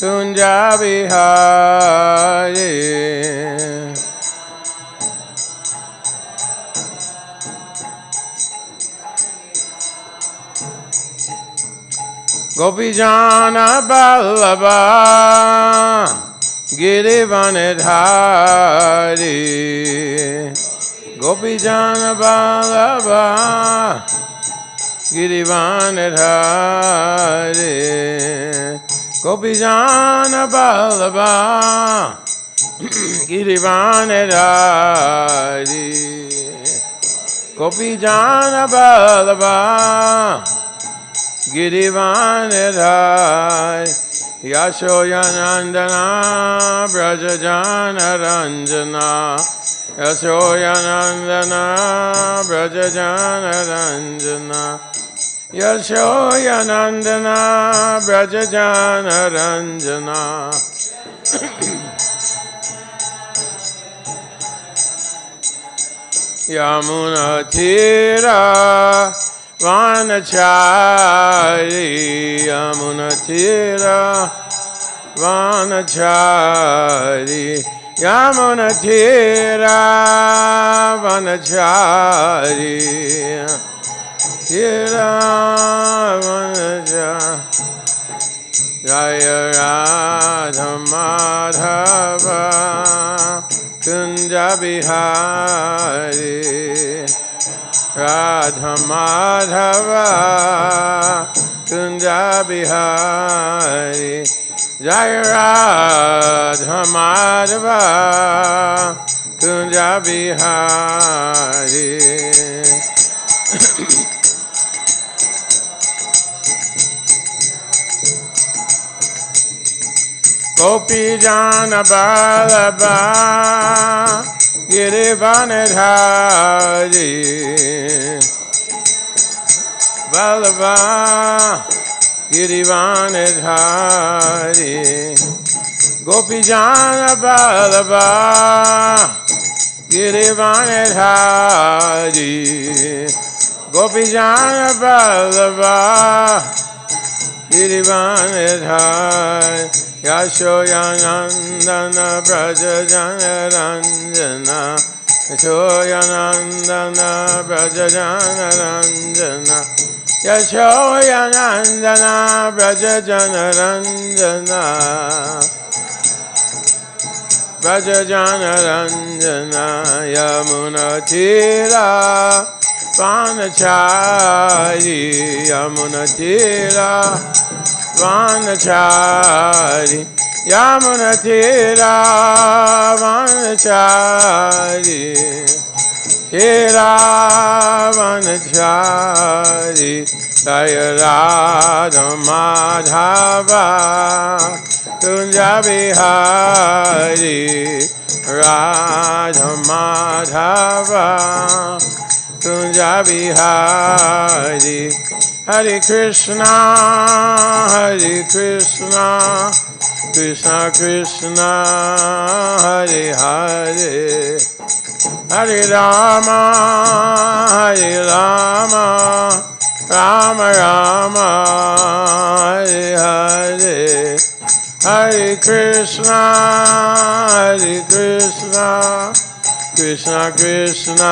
kunja vihari. Gopijana Vallabha Girivanidhari. Gopijana Vallabha Girivanidhari. Gopijana Vallabha Girivanidhari. Gopijana Vallabha Girivanidhari. Yashoyanandana Brajajana Ranjana. Yashoyanandana Brajajana Ranjana. Yashoyanandana Brajajana Ranjana. Yamuna Tira Vanachari. Yamuna Tira Vanachari. Yamuna Tira Vanachari. Tira Vanachari. Jaya Radha Madhava Kunja Bihari. Radha Madhava Kunja Bihari. Jaya Radha Madhava Kunja Bihari. Gopijana Vallabha Girivanidhari. Vallabha Girivanidhari. Gopijana Vallabha Girivanidhari. Gopijana Vallabha Girivanidhari. Yashoyanandana Brajajana Ranjana. Yashoyanandana Brajajana Ranjana. Yashoyanandana Brajajana Ranjana. Brajajana Ranjana. Yamuna Tira Vanachari. Yamuna Tira Vanachari. Yamuna Tira Vanachari. Tira Vanachari. Jaya Radha Madhava Kunja Bihari. Radha Madhava Kunja Bihari. Hare Krishna, Hare Krishna, Krishna Krishna, Hare Hare, Hare Rama, Hare Rama, Rama Rama, Hare Hare, Hare Krishna, Hare Krishna, Krishna Krishna,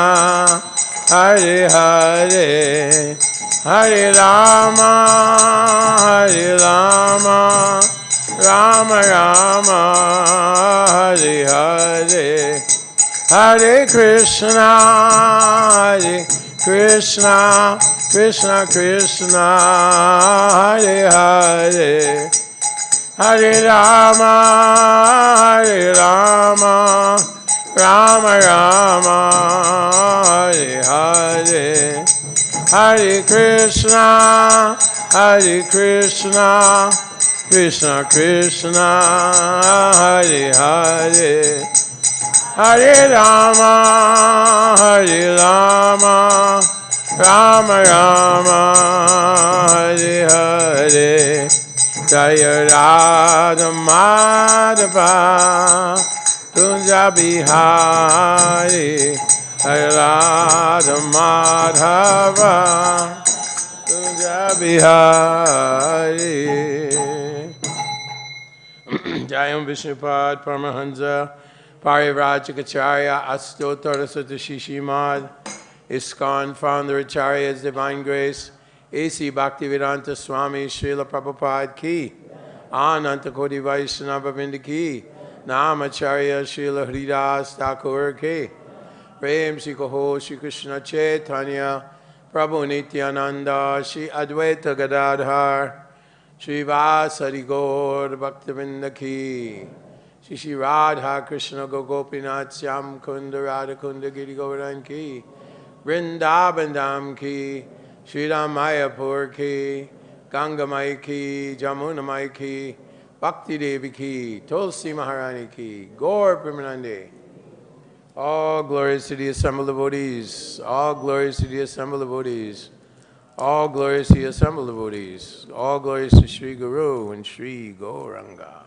Hare Hare, Hare Rama, Hare Rama, Rama Rama, Hare Hare, Hare Krishna, Hare Krishna, Krishna Krishna, Hare Hare, Hare Rama, Hare Rama, Rama Rama, Hare Hare, Hare Krishna, Hare Krishna, Krishna Krishna, Hare Hare, Hare Rama, Hare Rama, Rama Rama, Hare Hare, Jaya Radha Madhava Kunja Bihari. Hare Radha Madhava Kunja Bihari. Jayam Vishnupad Paramahansa Parivrajikacharya Astotarasata Shishimad ISKCON founder Acharya's Divine Grace A.C. Bhaktivedanta Swami Srila Prabhupada Ki Ananta Koti Vaishnava Vrinda Ki Namacharya Srila Hridas Thakur Ki Prem Shri Kaho Shri Krishna Chaitanya Prabhu Nityananda Shri Advaita Gadadhar Shri Vasari Gaur Bhaktivinoda Ki Shri Shri Radha Krishna Gopinath Syam Kunda Radha Kunda Giri Govardhan Ki Vrindavan Dham Ki Shri Ramayapur Ki Ganga Mai Ki Jamuna Mai Ki Bhakti Devi Ki Tulsi Maharani Ki Gaur Premanande. All glories to the assembled devotees. All glories to the assembled devotees. All glories to the assembled devotees. All glories to Sri Guru and Sri Gauranga.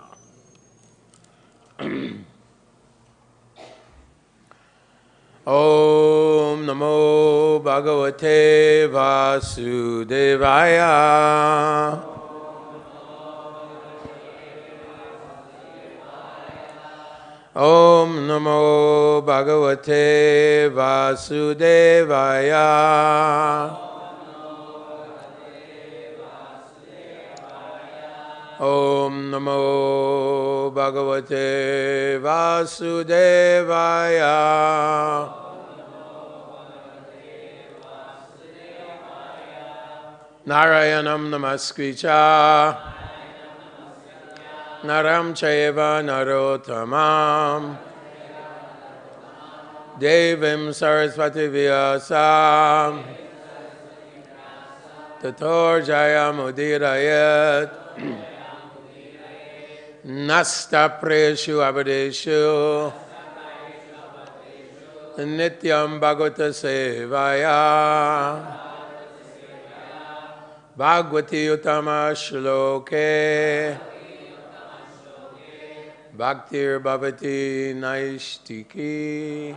Om Namo Bhagavate Vasudevaya. Om Namo Bhagavate Vasudevaya. Om Namo Bhagavate Vasudevaya. Narayanam Namaskricha Naram Chaiva Narottamam Devim Saraswati Vyasam Tato Jayamudirayat Nasta Preshu Abadeshu Nityam Bhagavata Sevaya Bhagavati Uttama Shloke Bhaktir Bhavati Naistiki.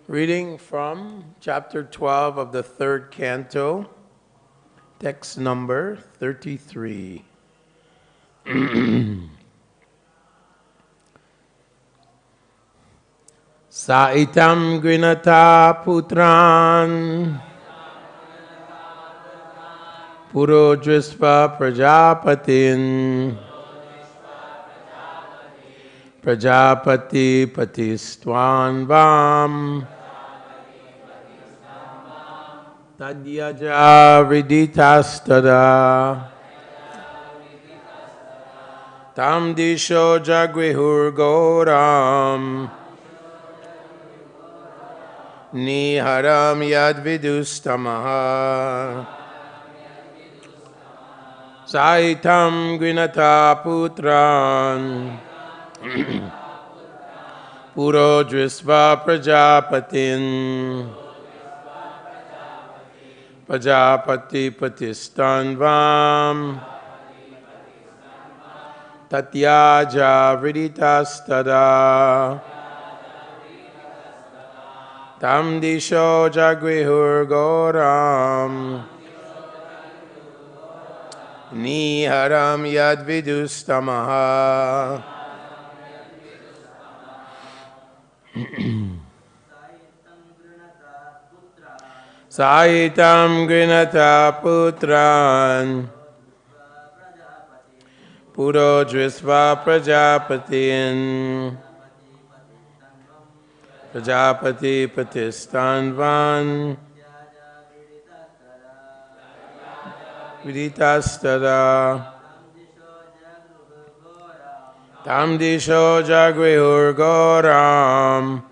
Reading from chapter 12 of the 3rd canto, text number 33. Sa itthaṁ gṛṇataḥ putrān puro dṛṣṭvā prajāpatīn prajāpati-patis tanvaṁ tatyāja vrīḍitas tadā tam diśo jagṛhur ghorāṁ nīhāraṁ yad vidus tamaḥ sa itthaṁ gṛṇataḥ putrān puro dṛṣṭvā prajāpatīn prajāpati-patis tanvaṁ tatyāja vrīḍitas tadā tam diśo jagṛhur ghorāṁ nīhāraṁ yad vidus tamaḥ. Sa itthaṁ gṛṇataḥ putrān puro dṛṣṭvā prajāpatīn prajāpati-patis tanvaṁ vrīḍitas tadā tam diśo jagṛhur ghorāṁ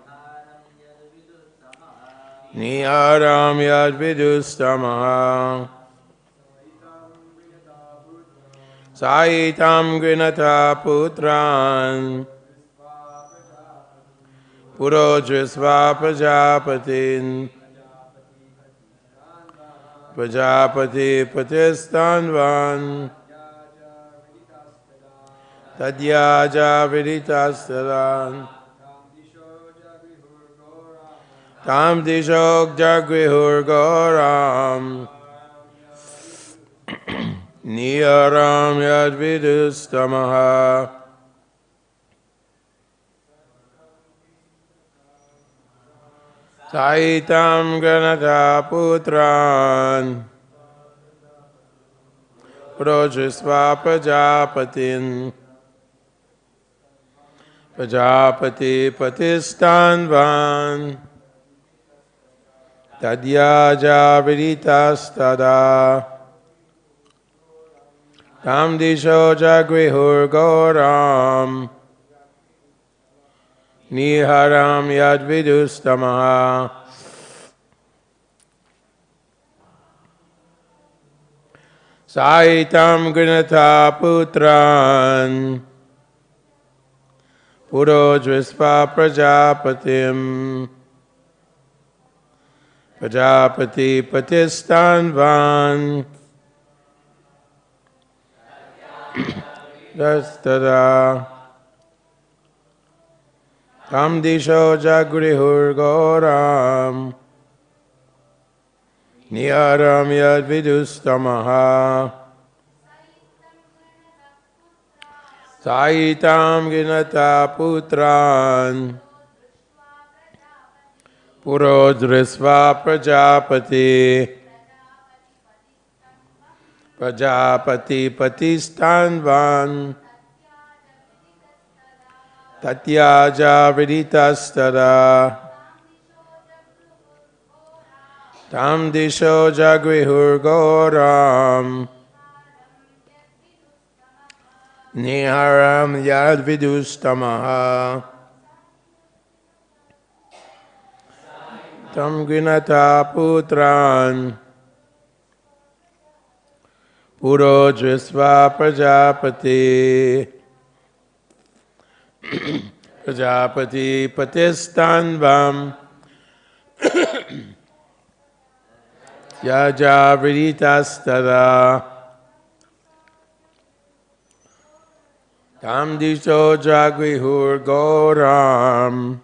nīhāraṁ yad vidus tamaḥ. Sa itthaṁ gṛṇataḥ putrān puro dṛṣṭvā prajāpatīn prajāpati-patis tanvaṁ tatyāja vrīḍitas tadā tam diśo jagṛhur ghorāṁ nīhāraṁ yad vidus tamaḥ. Itthaṁ gṛṇataḥ putrān dṛṣṭvā prajāpatīn prajāpati-patis tanvaṁ tatyāja vrīḍitas tadā diśo jagṛhur ghorāṁ nīhāraṁ yad vidus tamaḥ. Itthaṁ gṛṇataḥ putrān puro dṛṣṭvā prajāpatīn prajāpati-patis tanvaṁ tadā diśo jagṛhur ghorāṁ nīhāraṁ yad vidus tamaḥ. Itthaṁ gṛṇataḥ putrān puro dṛṣṭvā prajāpati-patis tanvaṁ tatyāja vrīḍitas tadā diśo jagṛhur ghorāṁ nīhāraṁ yad vidus tamaḥ. Itthaṁ gṛṇataḥ putrān puro dṛṣṭvā prajāpati-patis tanvam tatyāja vrīḍitas tadā diśo jagṛhur ghorāṁ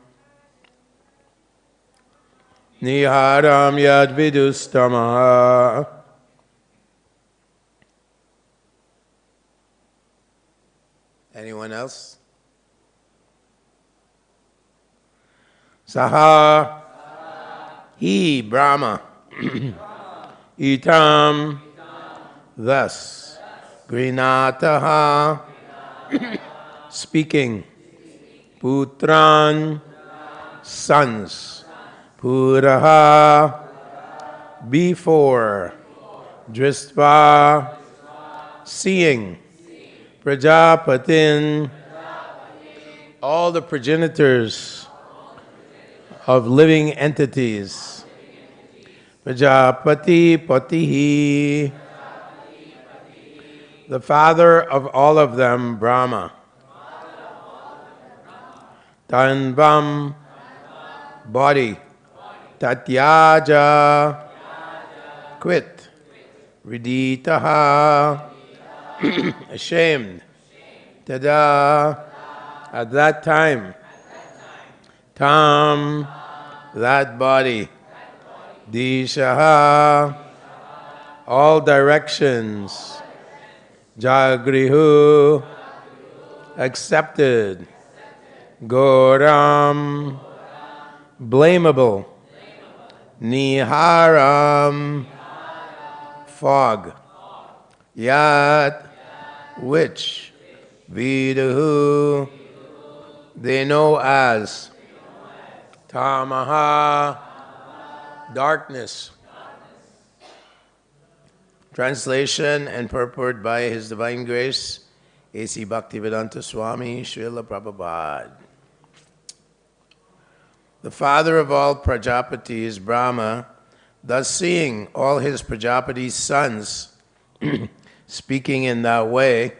nīhāraṁ yad vidus tamaḥ. Anyone else? Saha he Brahmā itthaṁ thus gṛṇataḥ speaking putrān sons puraḥ before dṛṣṭvā seeing prajāpatīn all the progenitors of living entities prajāpati-patiḥ the father of all of them Brahmā tanvam body tatyāja quit vrīḍitāḥ ashamed tadā at that time itthaṁ that body diśaḥ all directions jagṛhur accepted ghorāṁ blamable nīhāraṁ fog yat which vidus they know as tamaḥ darkness. Translation and purport by His Divine Grace A.C. Bhaktivedanta Swami Srila Prabhupada. The father of all Prajapatis, Brahmā, thus seeing all his Prajapati's sons speaking in that way,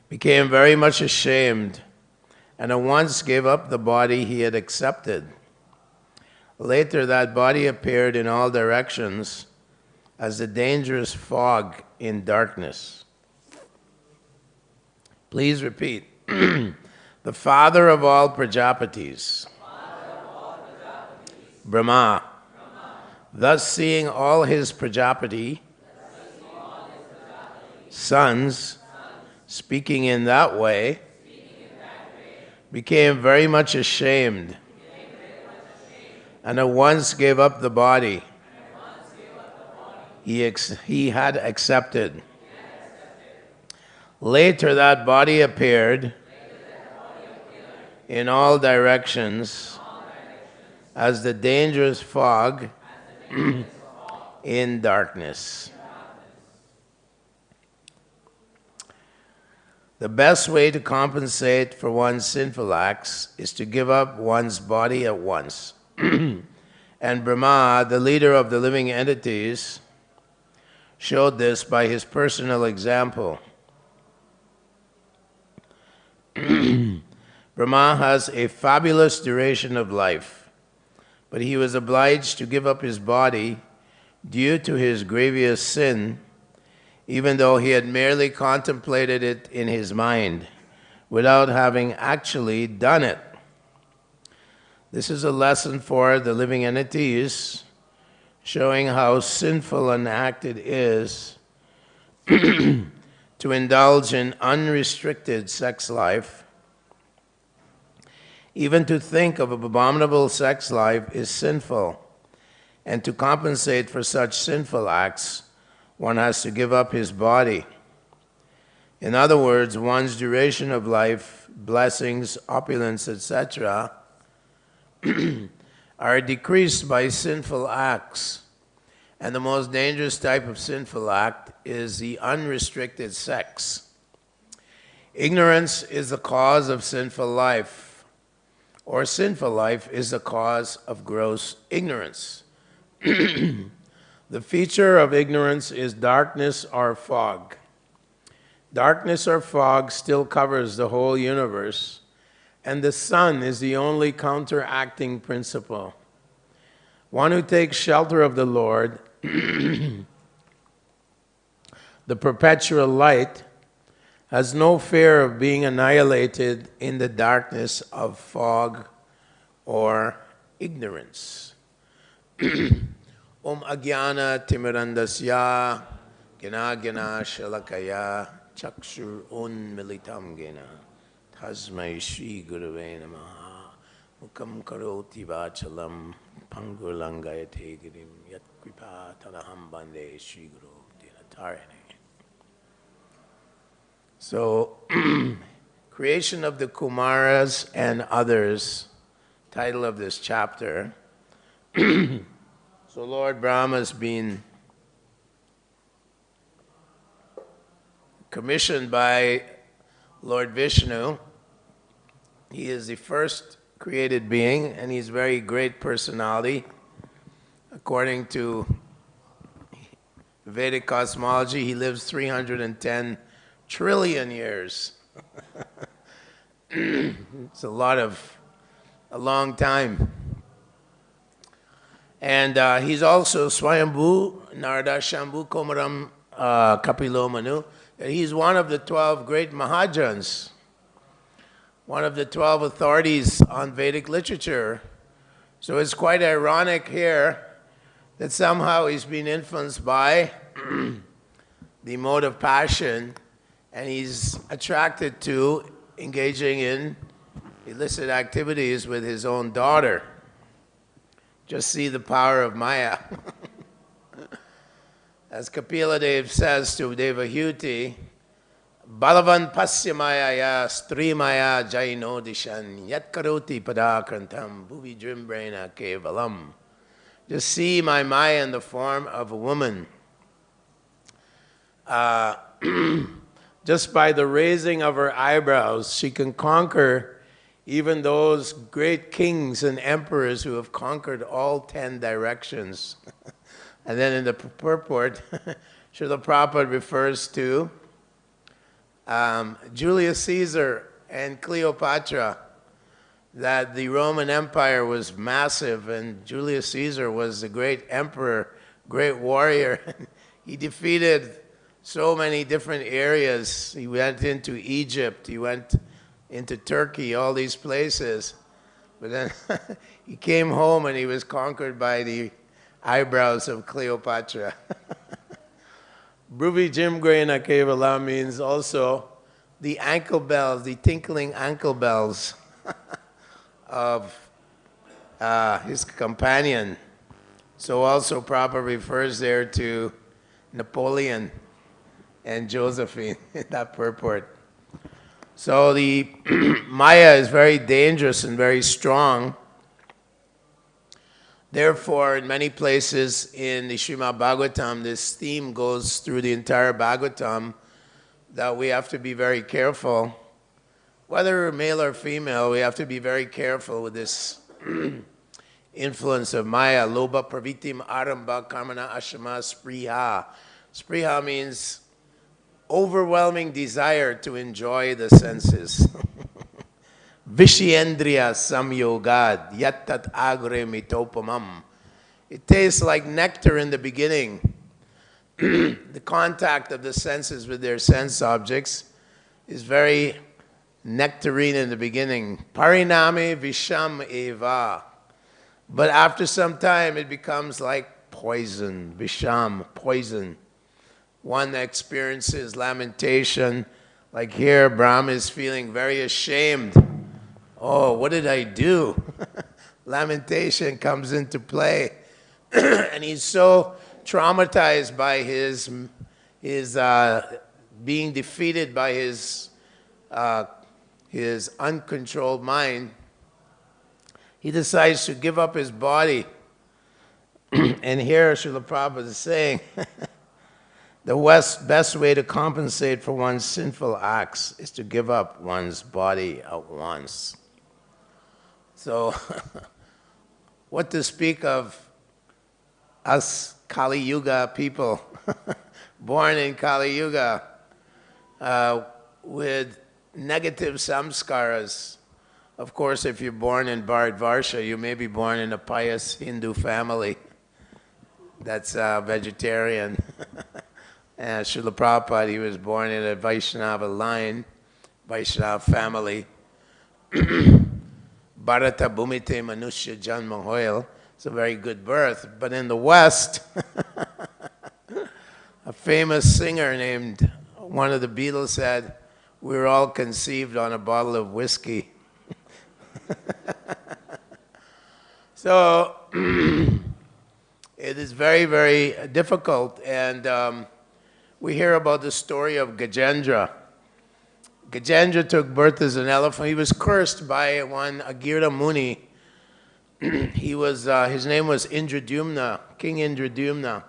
became very much ashamed and at once gave up the body he had accepted. Later, that body appeared in all directions as a dangerous fog in darkness. Please repeat. The father of all Prajapatis, Brahmā, thus seeing all his Prajapati sons, speaking in that way, became very much ashamed, and at once gave up the body he had accepted. Later that body appeared in all directions as the dangerous fog in darkness. The best way to compensate for one's sinful acts is to give up one's body at once. And Brahmā, the leader of the living entities, showed this by his personal example. Brahmā has a fabulous duration of life, but he was obliged to give up his body due to his grievous sin, even though he had merely contemplated it in his mind, without having actually done it. This is a lesson for the living entities, showing how sinful an act it is to indulge in unrestricted sex life. Even to think of an abominable sex life is sinful, and to compensate for such sinful acts, one has to give up his body. In other words, one's duration of life, blessings, opulence, etc., are decreased by sinful acts. And the most dangerous type of sinful act is the unrestricted sex. Ignorance is the cause of sinful life, or sinful life is the cause of gross ignorance. The feature of ignorance is darkness or fog. Darkness or fog still covers the whole universe, and the sun is the only counteracting principle. One who takes shelter of the Lord, the perpetual light, has no fear of being annihilated in the darkness of fog or ignorance. Om Agyana Timirandasya Gena Gena Shalakaya Chakshur Unmilitam Gena Tasmai Shri Gurave Namaha Mukam Karoti Vachalam Pangurlangayate Girim Yat Kripa Tadaham Bande Shri Guru Dinatarane. So, creation of the Kumaras and others, title of this chapter. So Lord Brahma has been commissioned by Lord Vishnu. He is the first created being, and he's a very great personality. According to Vedic cosmology, he lives 310 trillion years. It's a long time. And he's also Swayambhu, Narada Shambhu, Komaram, Kapilo Manu. He's one of the 12 great Mahajans, one of the 12 authorities on Vedic literature. So it's quite ironic here that somehow he's been influenced by the mode of passion, and he's attracted to engaging in illicit activities with his own daughter. Just see the power of Maya. As Kapila Dev says to Devahuti, Balavan pasya mayaya stri maya jaino dishan yat karoti padakrantam bhuvi drimbrena kevalam. Just see my Maya in the form of a woman. Just by the raising of her eyebrows, she can conquer even those great kings and emperors who have conquered all 10 directions. And then in the purport, Srila Prabhupada refers to Julius Caesar and Cleopatra, that the Roman Empire was massive, and Julius Caesar was the great emperor, great warrior. He defeated so many different areas. He went into Egypt, he went into Turkey, all these places. But then he came home and he was conquered by the eyebrows of Cleopatra. Bruvi Jimgrena Kevala means also the ankle bells, the tinkling ankle bells of his companion. So also Prabhupada refers there to Napoleon and Josephine in that purport. So the Maya is very dangerous and very strong. Therefore, in many places in the Srimad Bhagavatam, this theme goes through the entire Bhagavatam, that we have to be very careful. Whether we're male or female, we have to be very careful with this influence of Maya. Lobha pravitim arambha karmana ashama spriha. Spriha means overwhelming desire to enjoy the senses. Vishyendriya samyogad yattat agre mitopamam. It tastes like nectar in the beginning. The contact of the senses with their sense objects is very nectarine in the beginning. Pariname visham eva. But after some time it becomes like poison. Visham, poison. One experiences lamentation. Like here, Brahma is feeling very ashamed. Oh, what did I do? Lamentation comes into play. And he's so traumatized by his being defeated by his uncontrolled mind, he decides to give up his body. And here Srila Prabhupada is saying, the best way to compensate for one's sinful acts is to give up one's body at once. So, what to speak of us Kali Yuga people, born in Kali Yuga, with negative samskaras. Of course, if you're born in Bharatvarsha, you may be born in a pious Hindu family that's vegetarian. And Srila Prabhupada, he was born in a Vaishnava line, Vaishnava family. Bharata Bhumite Manushya Janma Hoil. It's a very good birth. But in the West, a famous singer named, one of the Beatles said, we were all conceived on a bottle of whiskey. So, it is very, very difficult. And we hear about the story of Gajendra. Gajendra took birth as an elephant. He was cursed by one Agirva Muni. His name was Indradyumna, King Indradyumna.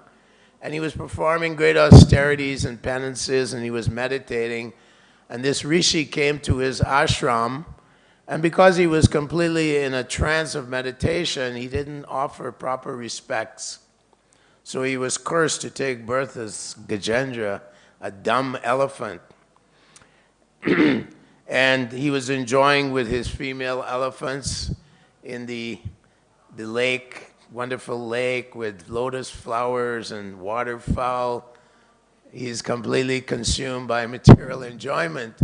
And he was performing great austerities and penances, and he was meditating. And this rishi came to his ashram, and because he was completely in a trance of meditation, he didn't offer proper respects. So he was cursed to take birth as Gajendra, a dumb elephant. And he was enjoying with his female elephants in the lake, wonderful lake with lotus flowers and waterfowl. He's completely consumed by material enjoyment.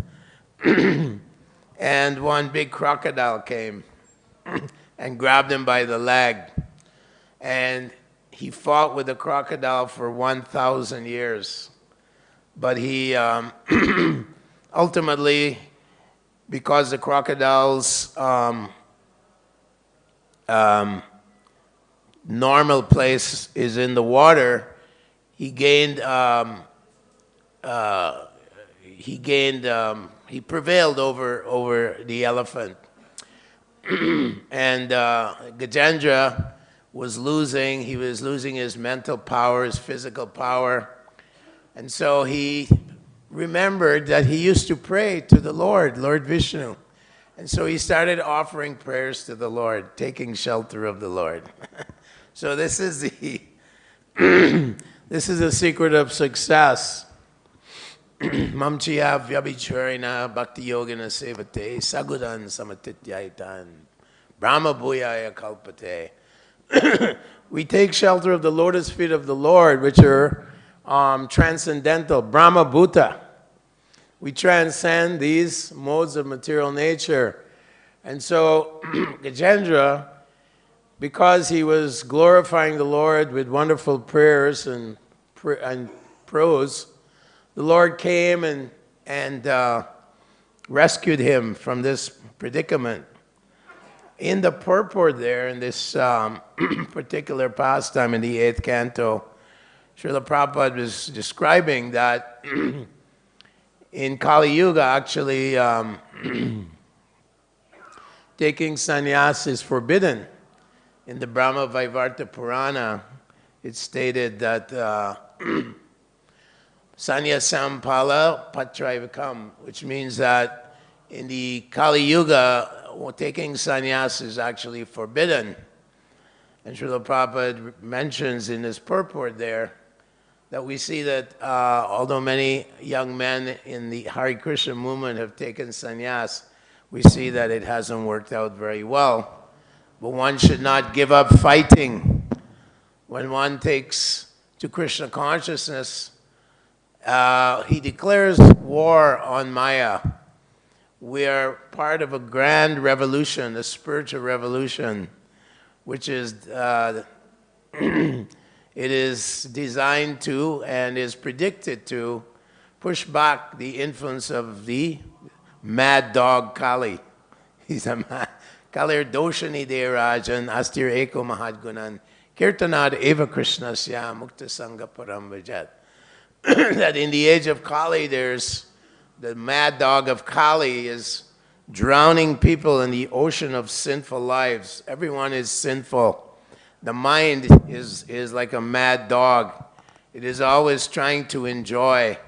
And one big crocodile came and grabbed him by the leg. And he fought with the crocodile for 1,000 years. But he ultimately, because the crocodile's normal place is in the water, he prevailed over the elephant. And Gajendra was losing his mental power, his physical power. And so he remembered that he used to pray to the Lord Vishnu. And so he started offering prayers to the Lord, taking shelter of the Lord. So this is the secret of success. Mamchiya vyabhicharina bhakti yogina sevate sagudan samatityaitan brahma bhuyaya kalpate. We take shelter of the lotus feet of the Lord, which are transcendental, Brahma Bhuta. We transcend these modes of material nature. And so Gajendra, because he was glorifying the Lord with wonderful prayers and prose, the Lord came and rescued him from this predicament. In the purport there, in this particular pastime in the 8th canto, Srila Prabhupada was describing that in Kali Yuga, actually, taking sannyas is forbidden. In the Brahmā Vaivarta Purana, it's stated that sannyasam pala patrāyakam, which means that in the Kali Yuga, taking sannyas is actually forbidden. And Srila Prabhupada mentions in his purport there that we see that although many young men in the Hare Krishna movement have taken sannyas, we see that it hasn't worked out very well. But one should not give up fighting. When one takes to Krishna consciousness, he declares war on Maya. We are part of a grand revolution, a spiritual revolution, which is it is designed to and is predicted to push back the influence of the mad dog Kali. He's a mad. Kalir doshani de rajan astir eko mahadgunan kirtanad eva krishnasya mukta sangha param vijat. That in the age of Kali, there's the mad dog of Kali is drowning people in the ocean of sinful lives. Everyone is sinful. The mind is like a mad dog. It is always trying to enjoy.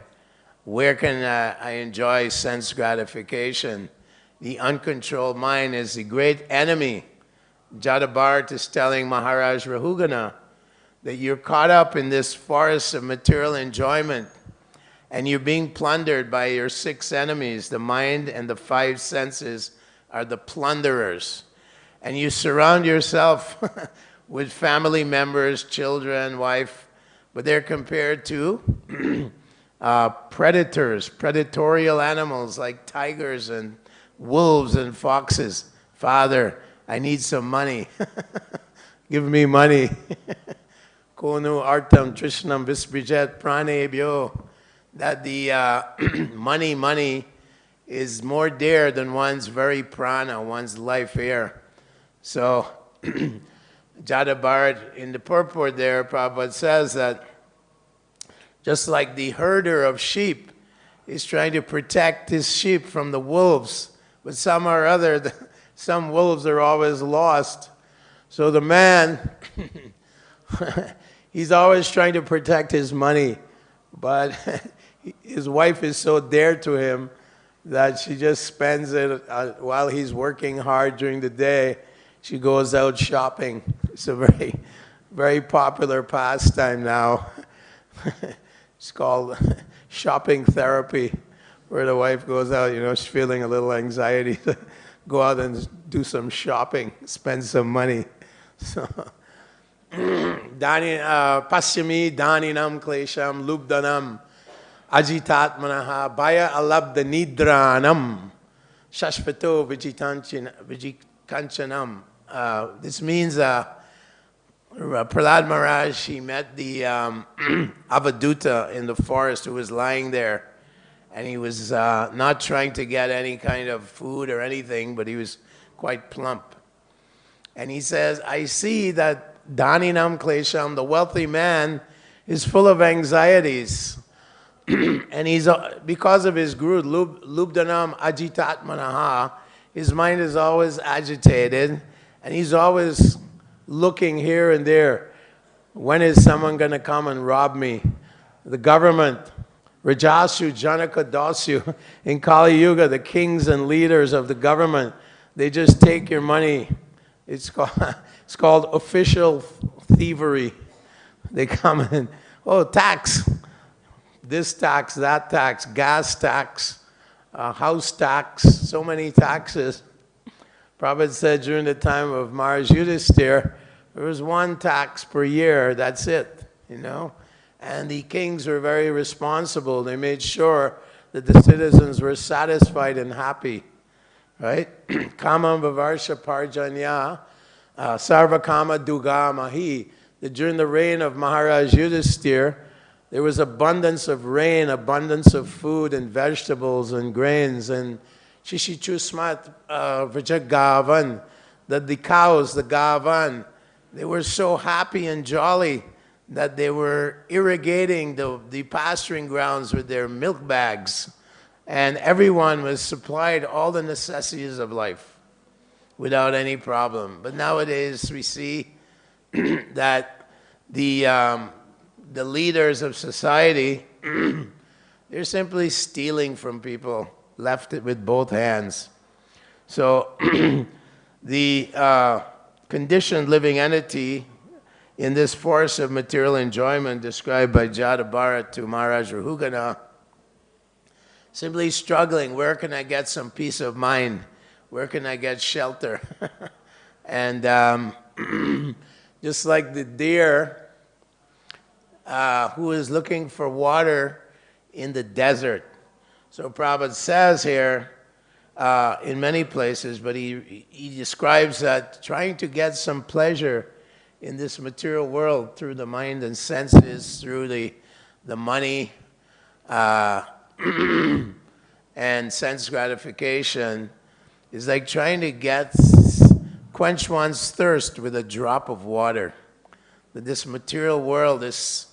Where can I enjoy sense gratification? The uncontrolled mind is the great enemy. Jadabharat is telling Maharaj Rahugana that you're caught up in this forest of material enjoyment and you're being plundered by your 6 enemies. The mind and the 5 senses are the plunderers. And you surround yourself with family members, children, wife, but they're compared to predators, predatorial animals like tigers and wolves and foxes. Father, I need some money. Give me money. Konu artam trishnam visbrijat pranebhyo. That the money is more dear than one's very prana, one's life air. So, Jadabharat, in the purport there, Prabhupada says that just like the herder of sheep is trying to protect his sheep from the wolves, but some or other, some wolves are always lost. So the man, he's always trying to protect his money, but his wife is so dear to him that she just spends it while he's working hard during the day. She goes out shopping. It's a very, very popular pastime now. It's called shopping therapy, where the wife goes out, she's feeling a little anxiety to go out and do some shopping, spend some money. So, pasyami daninam klesham lubdanam ajitatmanaha bhaya alabda nidranam shashpato vijikanchanam. This means Prahlad Maharaj, he met the Avaduta in the forest who was lying there, and he was not trying to get any kind of food or anything, but he was quite plump. And he says, I see that Dhaninam Klesham, the wealthy man, is full of anxieties. And he's because of his guru, Lubdanam Ajitatmanaha, his mind is always agitated, and he's always looking here and there. When is someone going to come and rob me? The government, Rajasu, Janaka, Dasyu, in Kali Yuga, the kings and leaders of the government, they just take your money. It's called official thievery. They come and, tax, this tax, that tax, gas tax, house tax, so many taxes. Prabhupada said during the time of Maharaj Yudhisthira, there was 1 tax per year, that's it, And the kings were very responsible. They made sure that the citizens were satisfied and happy, right? Kamam vavarsha parjanya, sarva kama duga mahi. That during the reign of Maharaj Yudhisthira, there was abundance of rain, abundance of food and vegetables and grains. And Shishichusmat Vijagavan, that the cows, the Gavan, they were so happy and jolly that they were irrigating the pasturing grounds with their milk bags. And everyone was supplied all the necessities of life without any problem. But nowadays we see that the leaders of society, they're simply stealing from people, left it with both hands. So the conditioned living entity in this force of material enjoyment described by Jadabharat to Maharaj Rahugana, simply struggling, where can I get some peace of mind? Where can I get shelter? And just like the deer who is looking for water in the desert. So Prabhupada says here, in many places, but he describes that trying to get some pleasure in this material world through the mind and senses, through the money, and sense gratification is like trying to quench one's thirst with a drop of water. That this material world, this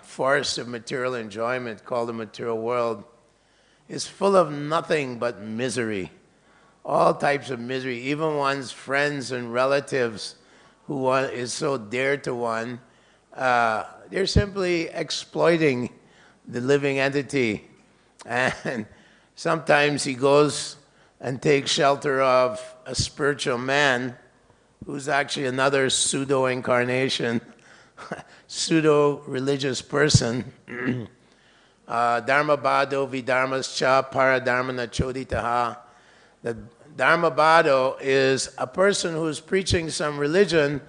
forest of material enjoyment called the material world, is full of nothing but misery. All types of misery. Even one's friends and relatives who is so dear to one, they're simply exploiting the living entity. And sometimes he goes and takes shelter of a spiritual man who's actually another pseudo-incarnation, pseudo-religious person. Dharma bhado vidharmascha paradharmana choditaha. The Dharma bhado is a person who's preaching some religion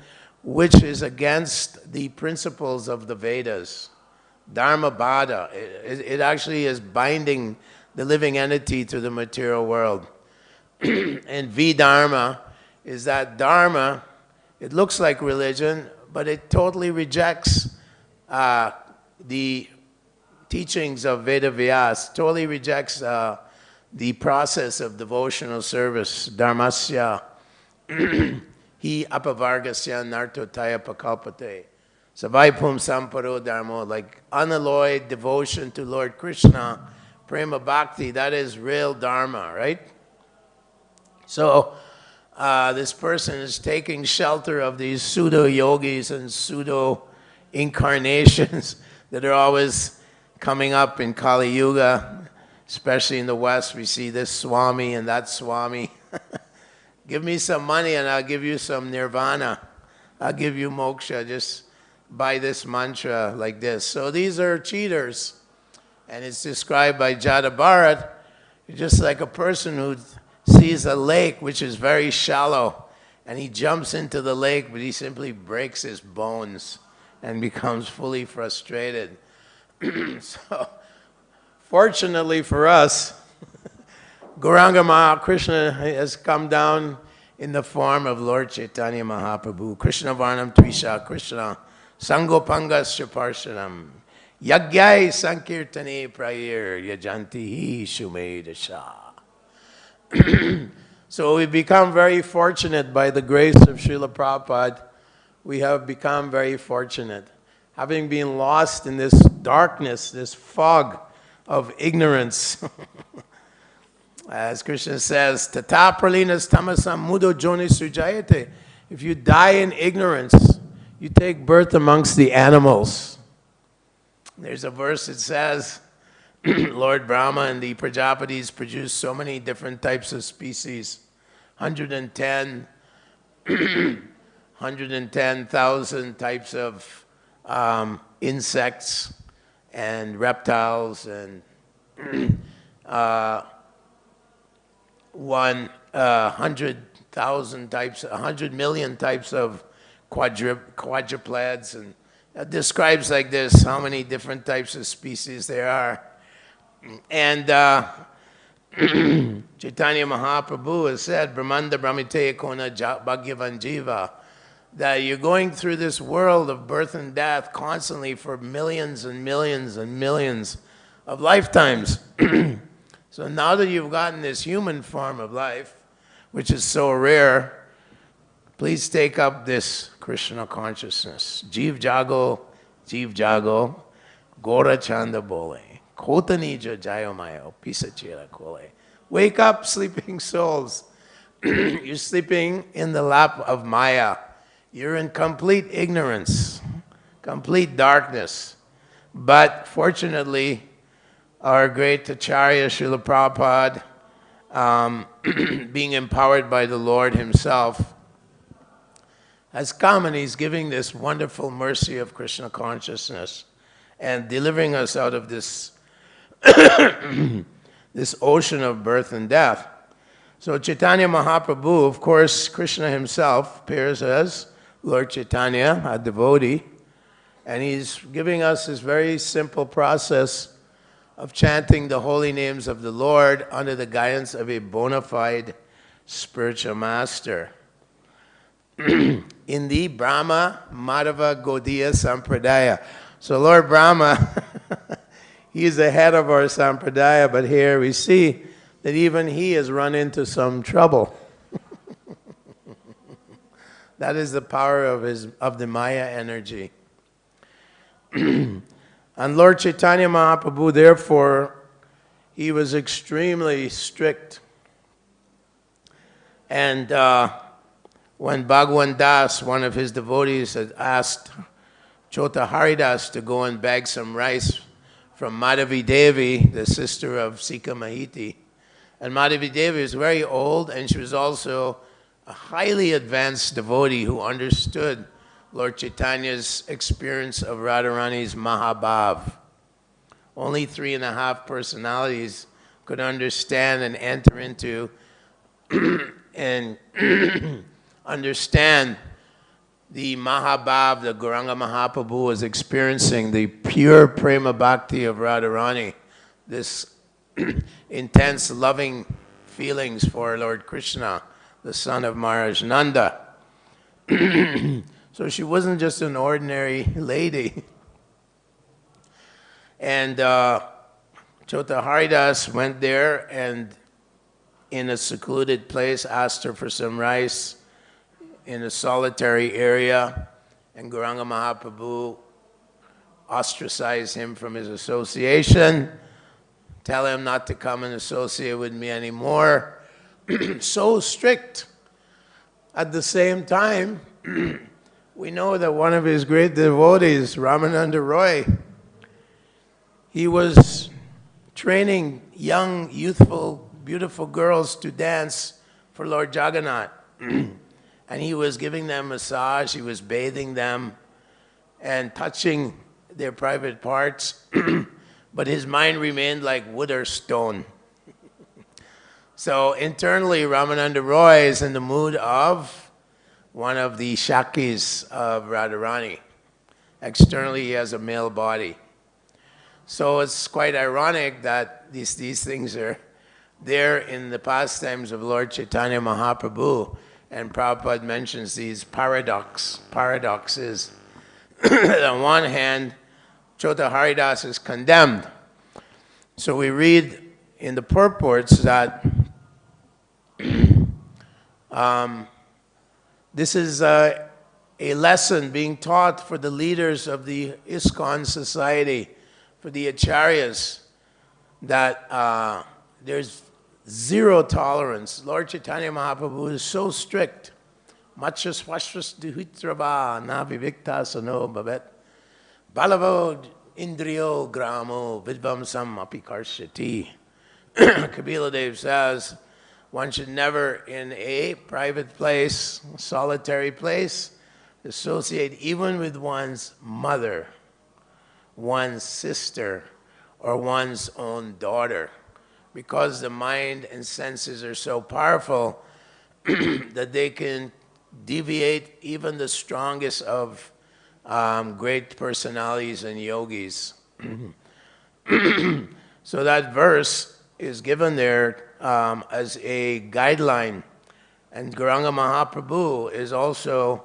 which is against the principles of the Vedas. Dharma bhada, it actually is binding the living entity to the material world. And vidharma is that dharma, it looks like religion, but it totally rejects the teachings of Veda Vyas, totally rejects the process of devotional service, dharmasya, hi apavargasya nartotaya pakalpate. Savaipum samparo dharmo, like unalloyed devotion to Lord Krishna, prema bhakti, that is real dharma, right? So this person is taking shelter of these pseudo-yogis and pseudo-incarnations that are always coming up in Kali Yuga, especially in the West. We see this Swami and that Swami. Give me some money and I'll give you some nirvana. I'll give you moksha. Just buy this mantra like this. So these are cheaters. And it's described by Jadabharat, just like a person who sees a lake which is very shallow, and he jumps into the lake, but he simply breaks his bones and becomes fully frustrated. So, fortunately for us, Gauranga Krishna has come down in the form of Lord Chaitanya Mahaprabhu. Krishna Varnam Tvisha Krishna Sangopangasya Parshanam Yagyai Sankirtane Prayir Yajantihi Shumedasha. So we've become very fortunate by the grace of Srila Prabhupada. We have become very fortunate. Having been lost in this darkness, this fog of ignorance. As Krishna says, Tata pralinas tamasam mudo joni sujayate. If you die in ignorance, you take birth amongst the animals. There's a verse that says, Lord Brahma and the Prajapatis produced so many different types of species, 110,000 types of insects and reptiles, and 100,000 types, 100 million types of quadrupeds, and it describes like this how many different types of species there are. And Chaitanya Mahaprabhu has said, Brahmanda Brahmite Kona Bhagyavan Jiva, that you're going through this world of birth and death constantly for millions and millions and millions of lifetimes. So now that you've gotten this human form of life, which is so rare, please take up this Krishna consciousness. Jeev jago, gora chanda bole, kota nija jayamayo, pisachira kole. Wake up, sleeping souls. You're sleeping in the lap of Maya. You're in complete ignorance, complete darkness. But fortunately, our great Acharya, Srila Prabhupada, being empowered by the Lord himself, has come and he's giving this wonderful mercy of Krishna consciousness and delivering us out of this, this ocean of birth and death. So Chaitanya Mahaprabhu, of course, Krishna himself appears as Lord Chaitanya, a devotee, and he's giving us this very simple process of chanting the holy names of the Lord under the guidance of a bona fide spiritual master. In the Brahmā Madhava Gaudiya Sampradaya. So Lord Brahma, he is the head of our Sampradaya, but here we see that even he has run into some trouble. That is the power of the Maya energy. And Lord Chaitanya Mahaprabhu, therefore, he was extremely strict. And when Bhagwan Das, one of his devotees, had asked Chota Haridas to go and beg some rice from Madhavi Devi, the sister of Sika Mahiti. And Madhavi Devi was very old, and she was also a highly advanced devotee who understood Lord Chaitanya's experience of Radharani's Mahabhav. Only 3.5 personalities could understand and enter into and understand the Mahabhav that Gauranga Mahaprabhu was experiencing, the pure prema bhakti of Radharani, this intense loving feelings for Lord Krishna, the son of Maharaj Nanda. So she wasn't just an ordinary lady. And Chota Haridas went there and in a secluded place asked her for some rice in a solitary area, and Gauranga Mahaprabhu ostracized him from his association, tell him not to come and associate with me anymore. So strict. At the same time, we know that one of his great devotees, Ramananda Roy, he was training young, youthful, beautiful girls to dance for Lord Jagannath. And he was giving them massage, he was bathing them and touching their private parts. But his mind remained like wood or stone. So internally, Ramananda Roy is in the mood of one of the Shakis of Radharani. Externally, he has a male body. So it's quite ironic that these things are there in the pastimes of Lord Chaitanya Mahaprabhu. And Prabhupada mentions these paradoxes. On one hand, Chota Haridas is condemned. So we read in the purports that this is a lesson being taught for the leaders of the ISKCON society, for the acharyas, that there's zero tolerance. Lord Chaitanya Mahaprabhu is so strict. Macha swashras dṛṣṭvā na viviktas ano bhavet. Balavo indriyo gramo vidvamsam api karshati. Kabila Dev says, one should never in a private place, solitary place, associate even with one's mother, one's sister, or one's own daughter, because the mind and senses are so powerful that they can deviate even the strongest of great personalities and yogis. So that verse is given there as a guideline. And Gauranga Mahaprabhu is also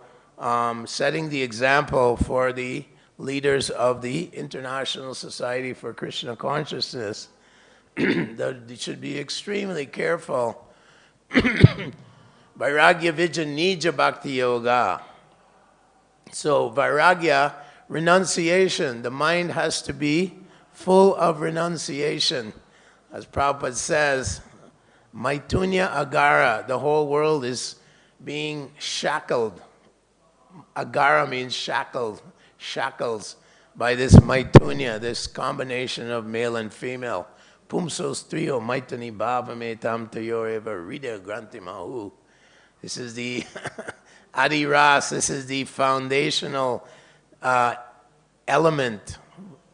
setting the example for the leaders of the International Society for Krishna Consciousness, that they should be extremely careful. Vairagya Vijja Nija Bhakti Yoga. So Vairagya, renunciation. The mind has to be full of renunciation. As Prabhupada says, Maitunya Agara, the whole world is being shackled. Agara means shackled, shackles by this Maitunya, this combination of male and female. Pumsos trio maitani bhavametam tayoreva rida grantimahu. This is the adiras, this is the foundational element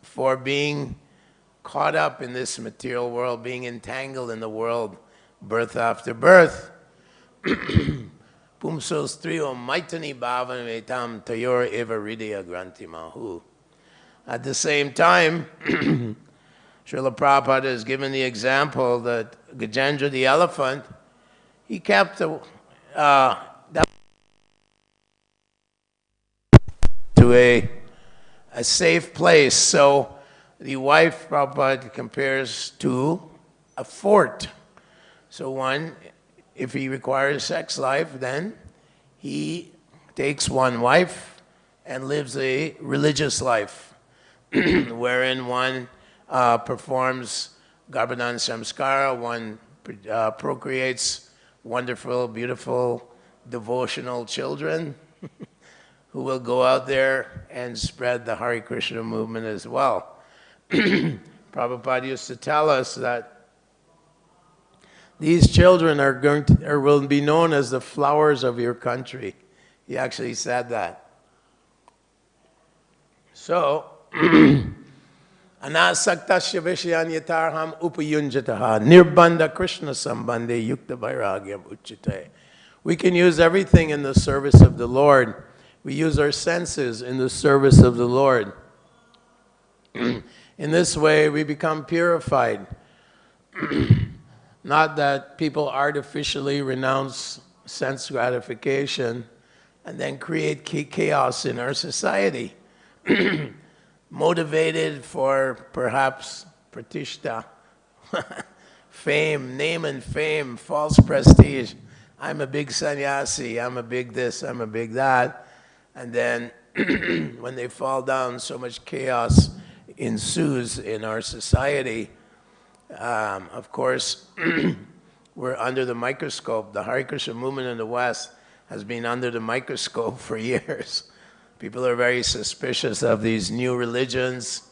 for being caught up in this material world, being entangled in the world, birth after birth. Pumsos trio maitani bhavametam tayoreva rida grantimahu. At the same time, Srila Prabhupada has given the example that Gajendra the elephant, he kept to a safe place. So the wife, Prabhupada compares to a fort. So one, if he requires sex life, then he takes one wife and lives a religious life, wherein one performs Garbhadan Samskara, one procreates wonderful, beautiful, devotional children who will go out there and spread the Hare Krishna movement as well. Prabhupada used to tell us that these children are going to, or will be known as the flowers of your country. He actually said that. So, Anasaktasya Vishyan Yatarham Upayunjataha Nirbandha Krishna Sambandhe Yukta Vairagyam Uchite. We can use everything in the service of the Lord. We use our senses in the service of the Lord. In this way, we become purified. Not that people artificially renounce sense gratification and then create chaos in our society. Motivated for perhaps pratishta, fame, name and fame, false prestige. I'm a big sannyasi, I'm a big this, I'm a big that. And then when they fall down, so much chaos ensues in our society. Of course, we're under the microscope. The Hare Krishna movement in the West has been under the microscope for years. People are very suspicious of these new religions.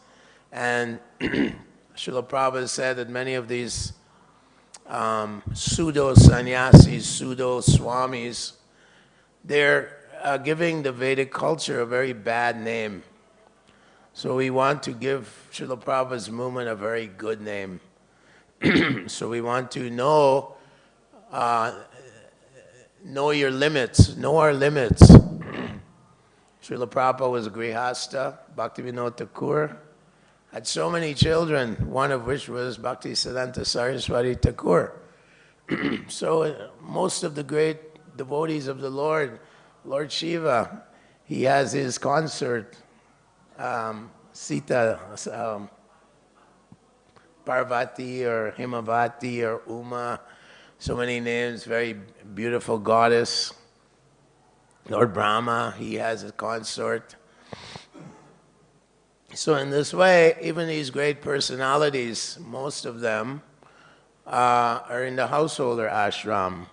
And Srila Prabhupada said that many of these pseudo-sannyasis, pseudo-swamis, they're giving the Vedic culture a very bad name. So we want to give Srila Prabhupada's movement a very good name. So we want to know your limits, know our limits. Srila Prabhupada was a grihasta, Bhaktivinoda Thakur, had so many children, one of which was Bhaktisiddhanta Saraswati Thakur. So most of the great devotees of the Lord, Lord Shiva, he has his consort, Sita, Parvati or Himavati or Uma, so many names, very beautiful goddess. Lord Brahmā, he has a consort. So in this way, even these great personalities, most of them are in the householder ashram,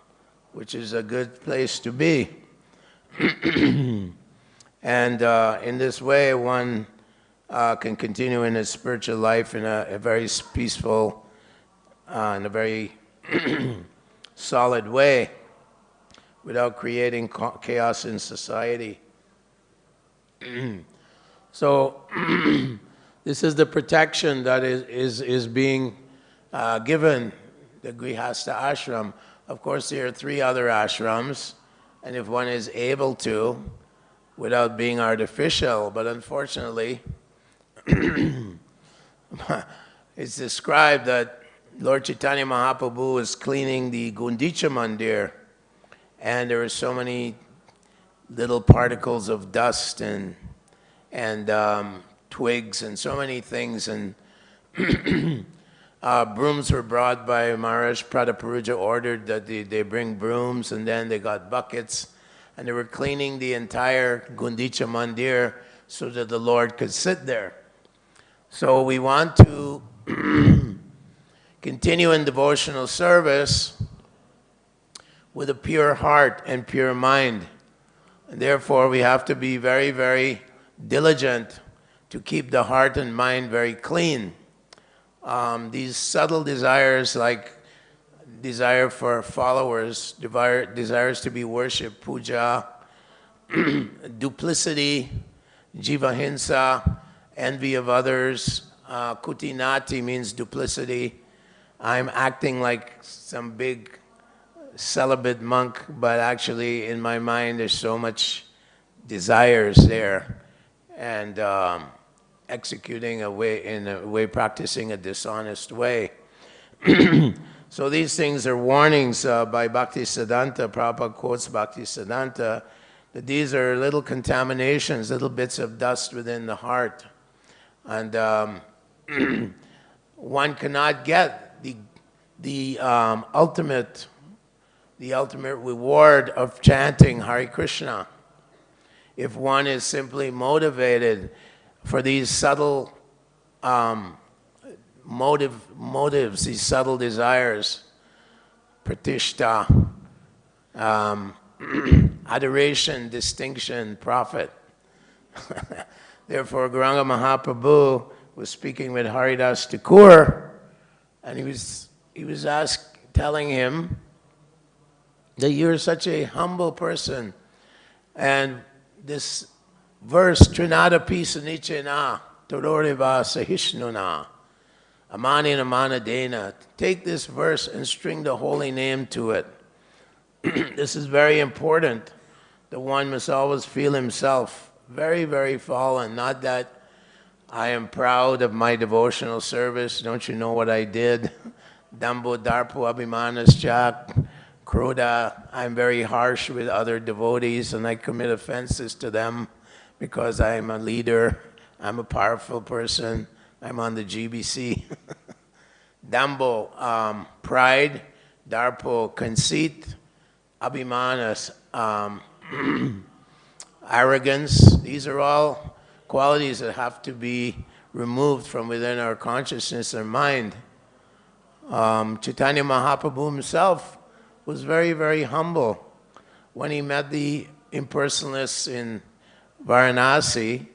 which is a good place to be. And in this way, one can continue in his spiritual life in a very peaceful, in a very solid way, without creating chaos in society. So this is the protection that is being given the Grihastha ashram. Of course, there are 3 other ashrams, and if one is able to, without being artificial, but unfortunately, it's described that Lord Chaitanya Mahaprabhu was cleaning the Gundicha Mandir, and there were so many little particles of dust and twigs and so many things. And brooms were brought by Maharaj Prataparuja, ordered that they bring brooms, and then they got buckets, and they were cleaning the entire Gundicha Mandir so that the Lord could sit there. So we want to continue in devotional service with a pure heart and pure mind. And therefore, we have to be very, very diligent to keep the heart and mind very clean. These subtle desires, like desire for followers, desires to be worshipped, puja, duplicity, jivahinsa, envy of others, kutinati means duplicity. I'm acting like some big celibate monk, but actually in my mind there's so much desires there, and executing practicing a dishonest way. So these things are warnings by Bhaktisiddhanta. Prabhupada quotes Bhaktisiddhanta that these are little contaminations, little bits of dust within the heart. And one cannot get the ultimate reward of chanting Hare Krishna if one is simply motivated for these subtle motives, these subtle desires, pratishtha, adoration, distinction, profit. Therefore, Gauranga Mahaprabhu was speaking with Haridas Thakur, and he was telling him that you're such a humble person, and this verse, Trinadapi Sanichena, Todoreva Sahishnuna, Amanina Manadena, take this verse and string the holy name to it. This is very important. The one must always feel himself very, very fallen. Not that I am proud of my devotional service. Don't you know what I did? Dambo Darpo Abhimanascha, Krodha. I'm very harsh with other devotees and I commit offenses to them because I am a leader. I'm a powerful person. I'm on the GBC. Dambo, pride. Darpo, conceit. Abhimanas, arrogance. These are all qualities that have to be removed from within our consciousness and mind. Chaitanya Mahaprabhu himself was very, very humble. When he met the impersonalists in Varanasi,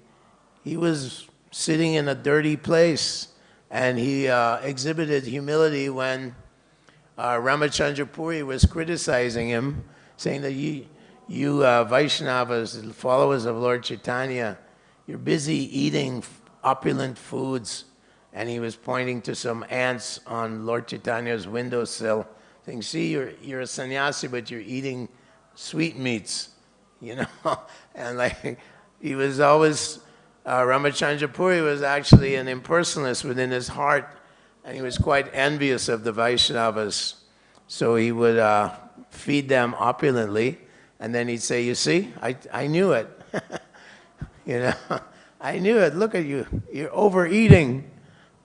he was sitting in a dirty place, and he exhibited humility when Ramachandra Puri was criticizing him, saying that you Vaishnavas, followers of Lord Chaitanya, you're busy eating opulent foods. And he was pointing to some ants on Lord Chaitanya's windowsill, saying, see, you're a sannyasi, but you're eating sweetmeats, you know. And like, he was always, Ramachandra Puri was actually an impersonalist within his heart, and he was quite envious of the Vaishnavas. So he would feed them opulently, and then he'd say, you see, I knew it. You know, I knew it. Look at you. You're overeating,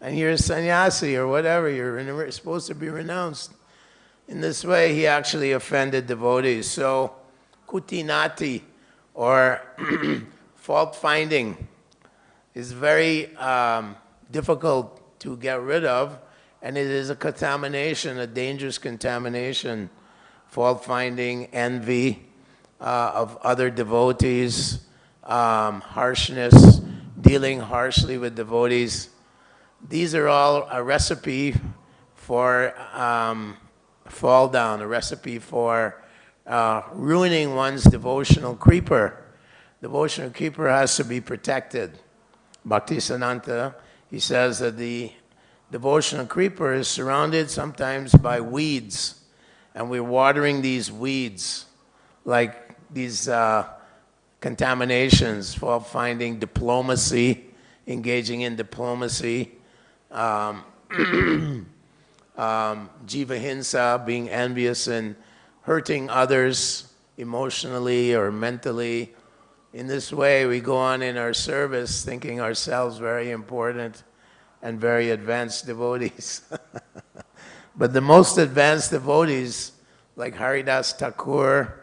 and you're a sannyasi or whatever. You're supposed to be renounced. In this way, he actually offended devotees. So, kutinati, or fault-finding, is very difficult to get rid of, and it is a contamination, a dangerous contamination. Fault-finding, envy of other devotees, harshness, dealing harshly with devotees. These are all a recipe for fall down, a recipe for ruining one's devotional creeper. Devotional creeper has to be protected. Bhaktisiddhanta, he says that the devotional creeper is surrounded sometimes by weeds, and we're watering these weeds, like these contaminations, fault-finding, diplomacy, engaging in diplomacy, jivahinsa, being envious and hurting others, emotionally or mentally. In this way, we go on in our service thinking ourselves very important and very advanced devotees. But the most advanced devotees, like Haridas Thakur,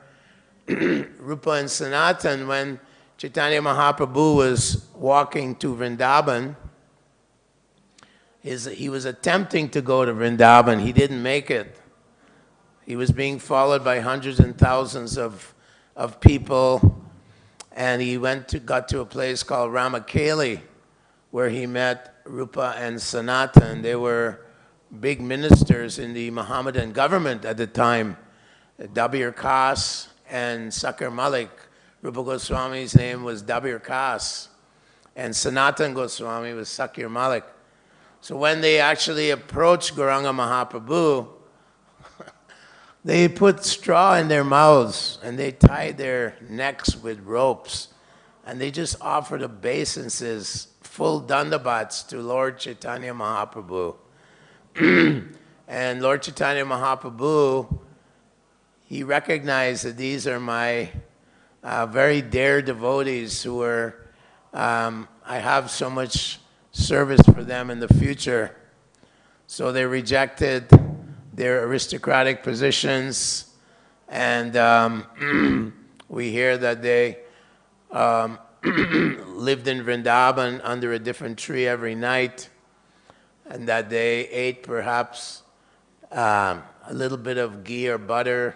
Rupa and Sanatan, when Chaitanya Mahaprabhu was walking to Vrindavan, he was attempting to go to Vrindavan. He didn't make it. He was being followed by hundreds and thousands of people, and he got to a place called Ramakeli, where he met Rupa and Sanatan. They were big ministers in the Mohammedan government at the time, Dabir Khas and Sakar Malik. Rupa Goswami's name was Dabir Khas, and Sanatan Goswami was Sakir Malik. So when they actually approached Gauranga Mahaprabhu, they put straw in their mouths and they tied their necks with ropes, and they just offered obeisances, full dandavats to Lord Chaitanya Mahaprabhu. And Lord Chaitanya Mahaprabhu, he recognized that these are my very dear devotees who are, I have so much service for them in the future. So they rejected their aristocratic positions, and we hear that they lived in Vrindavan under a different tree every night, and that they ate perhaps a little bit of ghee or butter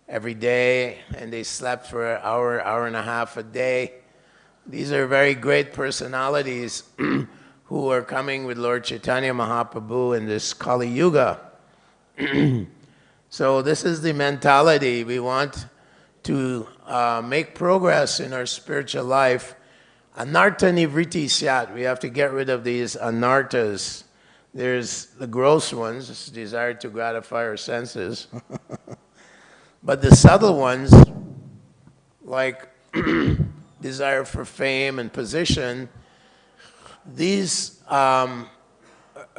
every day, and they slept for an hour, hour and a half a day. These are very great personalities who are coming with Lord Chaitanya Mahaprabhu in this Kali Yuga. So this is the mentality. We want to make progress in our spiritual life. Anartha nivritti syat. We have to get rid of these anarthas. There's the gross ones, this desire to gratify our senses. But the subtle ones, like desire for fame and position, these are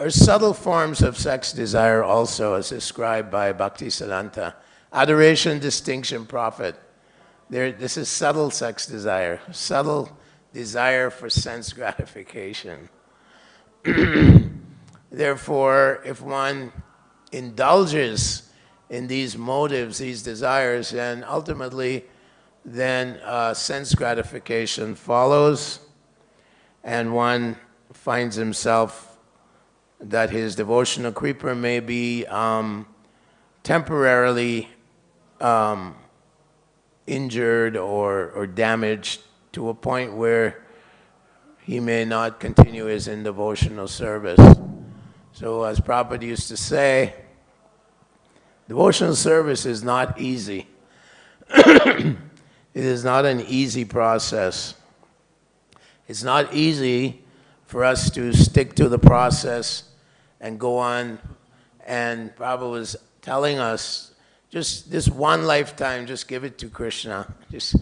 subtle forms of sex desire also, as described by Bhaktisiddhanta. Adoration, distinction, profit. This is subtle sex desire, subtle desire for sense gratification. Therefore, if one indulges in these motives, these desires, then ultimately, then sense gratification follows, and one finds himself that his devotional creeper may be temporarily injured or damaged to a point where he may not continue his devotional service. So as Prabhupada used to say, devotional service is not easy. It is not an easy process. It's not easy for us to stick to the process and go on. And Prabhupada was telling us, just this one lifetime, just give it to Krishna. Just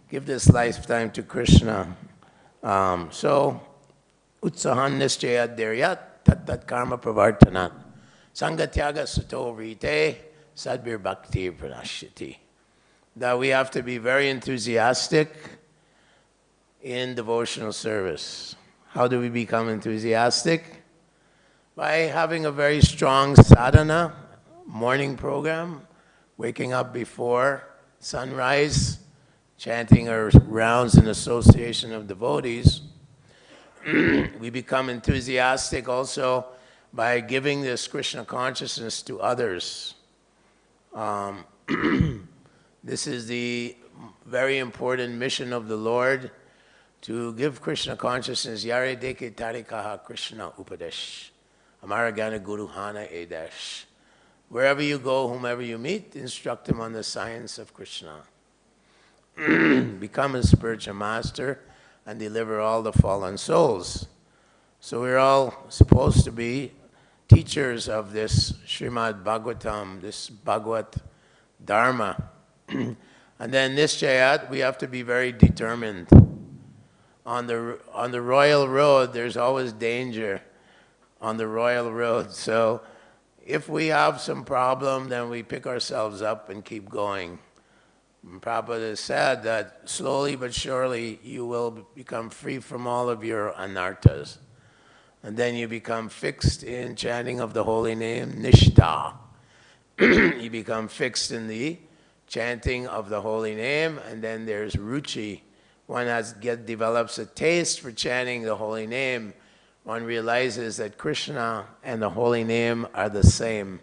give this lifetime to Krishna. So, utsahan nischayat deryat tat karma pravartanat sangatyaga suto vrīte sadbir bhakti pranashyati. That we have to be very enthusiastic in devotional service. How do we become enthusiastic? By having a very strong sadhana, morning program, waking up before sunrise, chanting our rounds in association of devotees. We become enthusiastic also by giving this Krishna consciousness to others. This is the very important mission of the Lord, to give Krishna consciousness. Yare deke tarikaha Krishna upadesh, amaragana guruhana edesh. Wherever you go, whomever you meet, instruct them on the science of Krishna. Become a spiritual master and deliver all the fallen souls. So we're all supposed to be teachers of this Srimad Bhagavatam, this Bhagavat Dharma. And then nischayat, we have to be very determined. On the royal road, there's always danger on the royal road. So if we have some problem, then we pick ourselves up and keep going. Prabhupada has said that slowly but surely you will become free from all of your anarthas. And then you become fixed in chanting of the holy name, nishtha. You become fixed in the chanting of the holy name, and then there's ruchi. One develops a taste for chanting the holy name. One realizes that Krishna and the holy name are the same.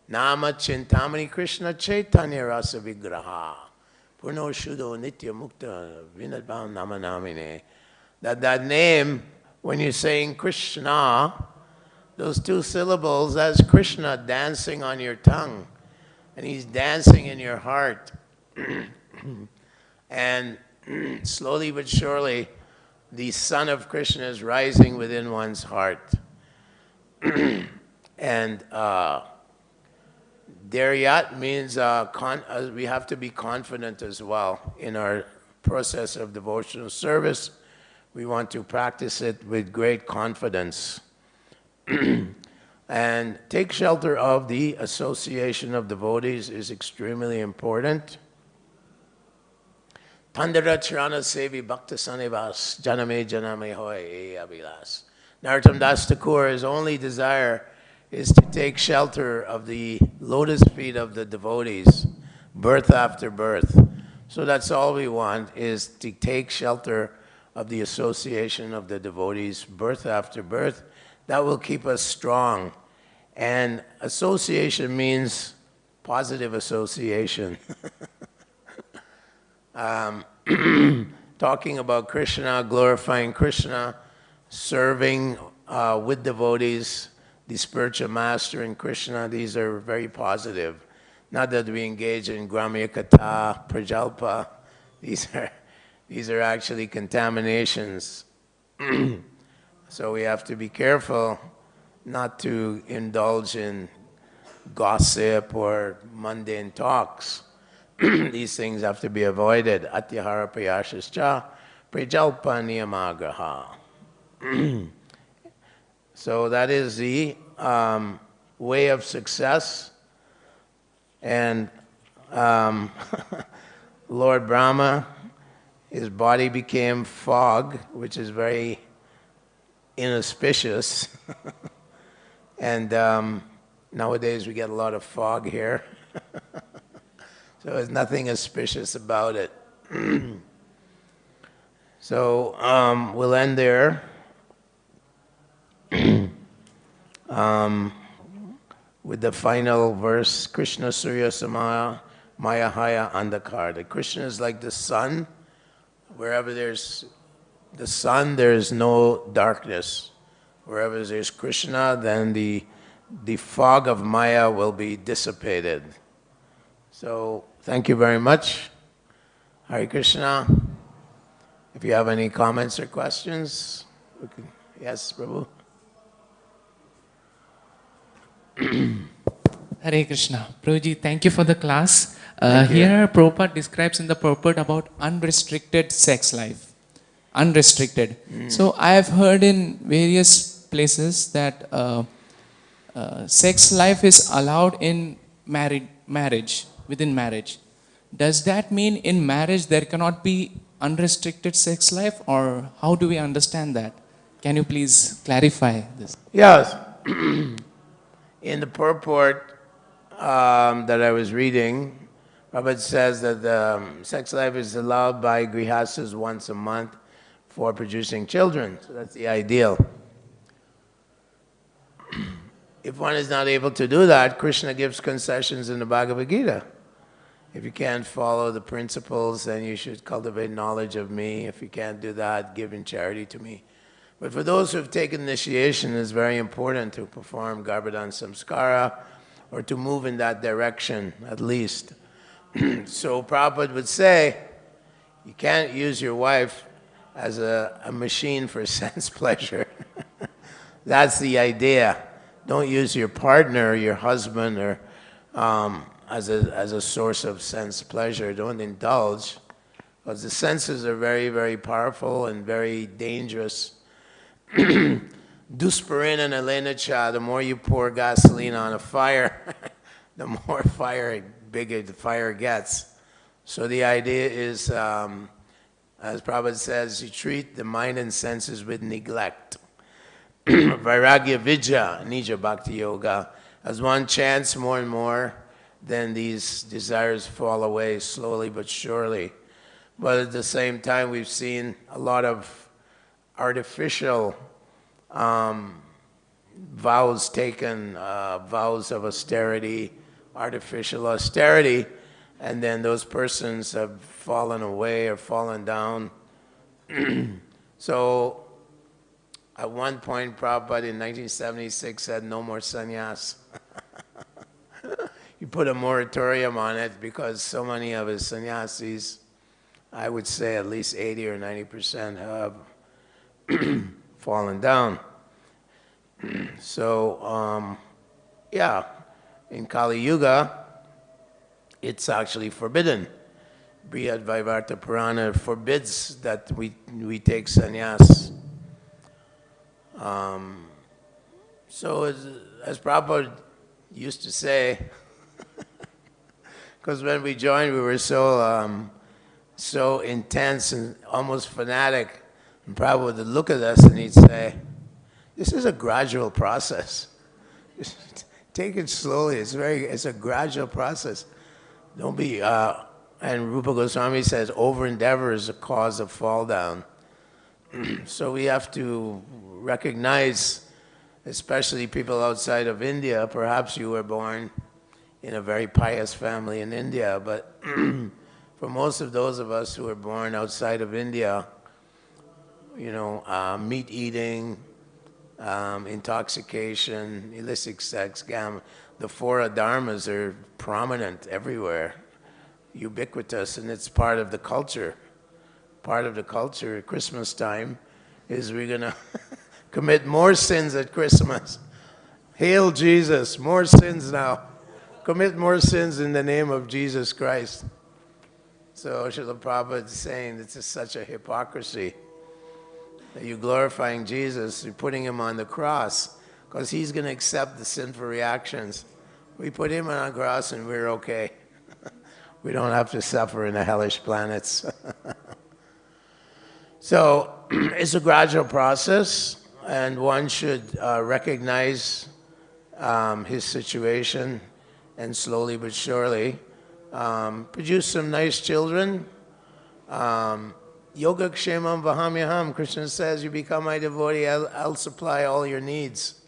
Nama chintamani Krishna chaitanya rasa vigraha. Purno shuddho nitya mukta vinadbhavam nama namine. That name, when you're saying Krishna, those two syllables, that's Krishna dancing on your tongue. And he's dancing in your heart. And slowly but surely, the Son of Krishna is rising within one's heart. And Daryat means we have to be confident as well in our process of devotional service. We want to practice it with great confidence. And take shelter of the association of devotees is extremely important. Tandara Charana Sevi Bhakta Sanivas Janame Janame Hoy Avilas. Narottam Das Thakur, his only desire is to take shelter of the lotus feet of the devotees, birth after birth. So that's all we want, is to take shelter of the association of the devotees, birth after birth. That will keep us strong. And association means positive association. Talking about Krishna, glorifying Krishna, serving with devotees, the spiritual master in Krishna, these are very positive. Not that we engage in gramya katha, prajalpa, these are actually contaminations. So we have to be careful not to indulge in gossip or mundane talks. These things have to be avoided. Atyahara prayashascha prajalpa niyamagraha. So that is the way of success. And Lord Brahma, his body became fog, which is very inauspicious. And nowadays we get a lot of fog here. So there's nothing auspicious about it. So we'll end there. With the final verse, Krishna Surya Samaya Mayahaya Andakar. That Krishna is like the sun. Wherever there's the sun, there's no darkness. Wherever there's Krishna, then the fog of Maya will be dissipated. So, thank you very much. Hare Krishna. If you have any comments or questions, yes, Prabhu. Hare Krishna. Prabhuji, thank you for the class. Here, Prabhupada describes in the purport about unrestricted sex life. Unrestricted. So, I have heard in various places that sex life is allowed in marriage, within marriage. Does that mean in marriage there cannot be unrestricted sex life, or how do we understand that? Can you please clarify this? Yes. In the purport that I was reading, Prabhupada says that sex life is allowed by grihastas once a month for producing children. So that's the ideal. If one is not able to do that, Krishna gives concessions in the Bhagavad Gita. If you can't follow the principles, then you should cultivate knowledge of me. If you can't do that, give in charity to me. But for those who have taken initiation, it's very important to perform Garbhadan Samskara, or to move in that direction, at least. So Prabhupada would say, you can't use your wife as a machine for sense pleasure. That's the idea. Don't use your partner, your husband, or as a source of sense pleasure. Don't indulge, because the senses are very, very powerful and very dangerous. Dusparina nalenacha, the more you pour gasoline on a fire, the more bigger the fire gets. So the idea is, as Prabhupada says, you treat the mind and senses with neglect. Vairagya vidya, nija bhakti yoga. As one chants more and more, then these desires fall away slowly but surely. But at the same time, we've seen a lot of artificial vows taken, vows of austerity, artificial austerity, and then those persons have fallen away or fallen down. So at one point, Prabhupada in 1976 said no more sannyas. He put a moratorium on it because so many of his sannyasis, I would say at least 80 or 90% have fallen down. So, yeah, in Kali Yuga, it's actually forbidden. Brihad Vaivarta Purana forbids that we take sannyas. So as Prabhupada used to say, because when we joined, we were so intense and almost fanatic, and Prabhupada would look at us and he'd say, "This is a gradual process. Just take it slowly. It's a gradual process. Don't be." And Rupa Goswami says, "Over-endeavor is a cause of fall down." So we have to recognize, especially people outside of India. Perhaps you were born in a very pious family in India, but for most of those of us who were born outside of India, you know, meat eating, intoxication, illicit sex, the four adharmas are prominent everywhere, ubiquitous, and it's part of the culture. Part of the culture at Christmas time is we're going to commit more sins at Christmas. Hail Jesus, more sins now. Commit more sins in the name of Jesus Christ. So Srila Prabhupada is saying this is such a hypocrisy. That you're glorifying Jesus, you're putting him on the cross, because he's going to accept the sinful reactions. We put him on the cross and we're okay. We don't have to suffer in the hellish planets. So it's a gradual process, and one should recognize his situation and slowly but surely produce some nice children. Yoga kshemam vahamyaham, Krishna says, you become my devotee, I'll supply all your needs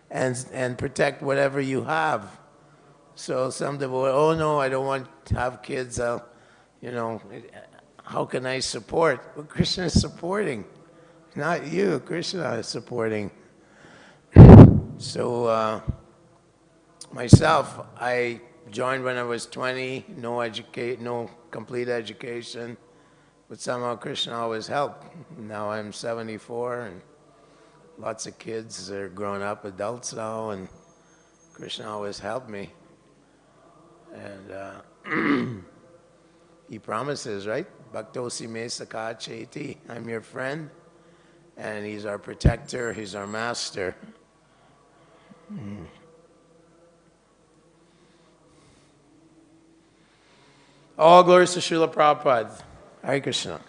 and protect whatever you have. So some devotee, oh no, I don't want to have kids, how can I support? Well, Krishna is supporting, not you, Krishna is supporting. So myself, I joined when I was 20, no complete education. But somehow Krishna always helped. Now I'm 74 and lots of kids are grown up adults now, and Krishna always helped me. And he promises, right? Bhaktosi me sakha cheti. I'm your friend, and he's our protector, he's our master. All glories to Srila Prabhupada. Hare Krishna.